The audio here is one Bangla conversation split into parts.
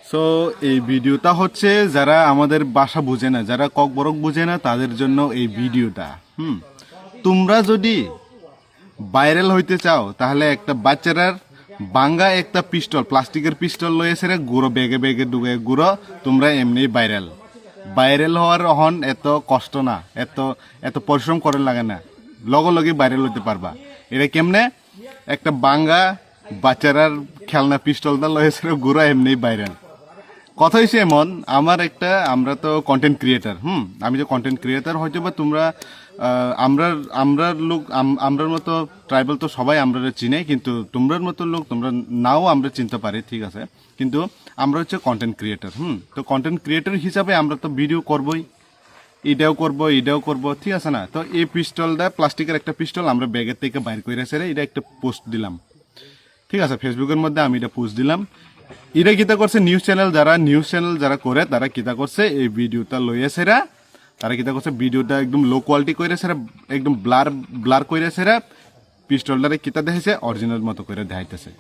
সো এই ভিডিওটা হচ্ছে যারা আমাদের ভাষা বুঝে না, যারা ককবরক বুঝে না তাদের জন্য এই ভিডিওটা। তোমরা যদি ভাইরাল হইতে চাও তাহলে একটা বাচ্চারার বাঙ্গা একটা পিস্তল, প্লাস্টিকের পিস্তল লয়েছে রে গুঁড়ো বেগে বেগে ডুবে গুঁড়ো, তোমরা এমনি ভাইরাল হওয়ার হন এত কষ্ট না, এত এত পরিশ্রম করে লাগে না, লগে লগে ভাইরাল হইতে পারবা। এটা কেমনে? একটা বাঙ্গা বাচ্চারার খেলনা পিস্তলটা লয়েছে রে গুঁড়ো এমনি ভাইরাল। কথা হয়েছে এমন, আমরা তো কন্টেন্ট ক্রিয়েটার। আমি যে কন্টেন্ট ক্রিয়েটার, হয়তো বা তোমরা আমরার মতো ট্রাইবাল তো সবাই আমরা চিনে, কিন্তু তোমরার মতো লোক তোমরা নাও আমরা চিনতে পারি, ঠিক আছে, কিন্তু আমরা হচ্ছে কন্টেন্ট ক্রিয়েটার। তো কন্টেন্ট ক্রিয়েটার হিসাবে আমরা তো ভিডিও করবই, এটাও করব, ঠিক আছে না? তো এই পিস্তলটা প্লাস্টিকের একটা পিস্তল আমরা ব্যাগের থেকে বাইর করে রেখে এটা একটা পোস্ট দিলাম, ঠিক আছে, ফেসবুকের মধ্যে আমি এটা পোস্ট দিলাম। এরা কিতা করছে, নিউজ চ্যানেল যারা করে তারা কিতা করছে, এই ভিডিওটা লইয়াছে তারা কিতা করছে, ভিডিওটা একদম লো কোয়ালিটি করে একদম ব্লার করে পিস্তলটারে কিতা দেখেছে অরিজিনাল মতো করে দেখাইতেছে।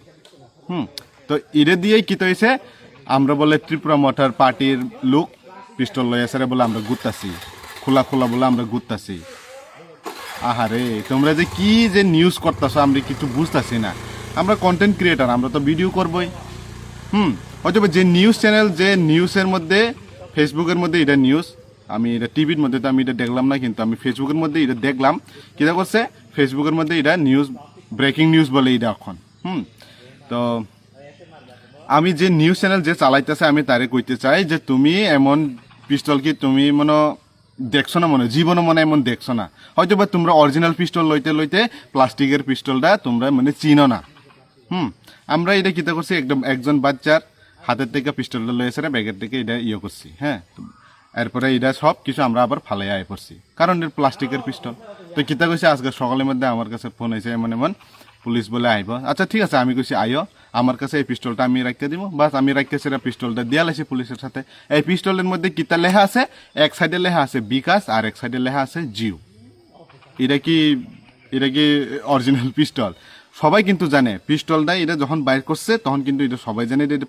তো এরে দিয়েই কিতা হয়েছে, আমরা বলে ত্রিপুরা মোটর পার্টির লোক পিস্তল লইয়াছে বলে আমরা ঘুরতাছি, খোলা বলে আমরা ঘুরতাছি। আহারে, তোমরা যে কি যে নিউজ করতেছো আমরা কিছু বুঝতেছি না। আমরা কন্টেন্ট ক্রিয়েটার, আমরা তো ভিডিও করবই। হয়তো যে নিউজ চ্যানেল, যে নিউজের মধ্যে ফেসবুকের মধ্যে এটা নিউজ, আমি এটা টিভির মধ্যে তো আমি এটা দেখলাম না, কিন্তু আমি ফেসবুকের মধ্যে এটা দেখলাম। কিটা করছে, ফেসবুকের মধ্যে এটা নিউজ, ব্রেকিং নিউজ বলে এটা এখন। তো আমি যে নিউজ চ্যানেল যে চালাইতেছে আমি তারে কইতে চাই যে তুমি এমন পিস্তল কি তুমি মনে দেখছো না, জীবনে এমন দেখছো না। হয়তো বা তোমরা অরিজিনাল পিস্তল লইতে প্লাস্টিকের পিস্তলটা তোমরা চিনো না। আমরা এটা কিতা করছি, একজন বাচ্চার হাতের থেকে পিস্তলটা লয়েছে ব্যাগের থেকে এটা করছি। এরপরে এটা সব কিছু আমরা আবার ফালাই আয় করছি, কারণ এটা প্লাস্টিকের পিস্তল। তো কিতা কইছে, আজকে সকালের মধ্যে আমার কাছে ফোন হয়েছে, এমন পুলিশ বলে আইব। আচ্ছা ঠিক আছে, আমি কইছি আইও, আমার কাছে এই পিস্তলটা আমি রাখতে দিব। বাস আমি রাখতে সেটা পিস্তলটা দিয়া লাইছি পুলিশের সাথে। এই পিস্তলের মধ্যে কিতা লেখা আছে, এক সাইডে লেখা আছে বিকাশ আর এক সাইডে লেখা আছে জিও। এটা কি অরিজিনাল পিস্তল? সবাই কিন্তু জানে পিস্তলটা, এটা যখন বাইর করছে তখন কিন্তু এটা সবাই জানে এটা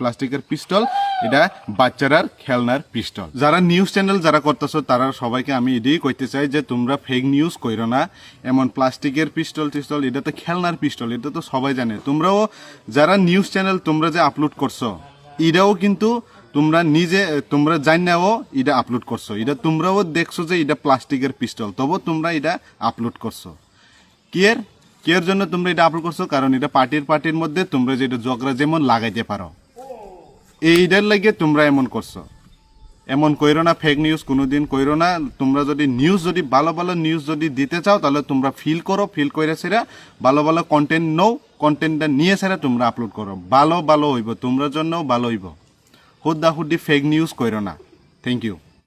প্লাস্টিকের পিস্তল, এটা বাচ্চারার খেলনার পিস্তল। যারা নিউজ চ্যানেল যারা করতেছো তারা সবাইকে আমি এটাই কইতে চাই যে তোমরা ফেক নিউজ কইরো না। এমন প্লাস্টিকের পিস্তল এটা তো খেলনার পিস্তল, এটা তো সবাই জানে। তোমরাও যারা নিউজ চ্যানেল তোমরা যে আপলোড করছো, এটাও কিন্তু তোমরা জানাও এটা আপলোড করছো, এটা তোমরাও দেখছো যে এটা প্লাস্টিকের পিস্তল, তবু তোমরা এটা আপলোড করছো। কেয়ার জন্য তোমরা এটা আপলোড করছো, কারণ এটা পার্টির মধ্যে তোমরা যেটা জগরা যেমন লাগাইতে পারো, এইটার লাগে তোমরা এমন করছো। এমন কইরো না, ফেক নিউজ কোনোদিন কইরো না। তোমরা যদি ভালো নিউজ যদি দিতে চাও, তাহলে তোমরা ফিল করে সেরা ভালো কন্টেন্টটা নিয়ে সেরা তোমরা আপলোড করো, ভালো হইব, তোমরা জন্য ভালো হইব। হুদ্দি ফেক নিউজ কইরো না। Thank you.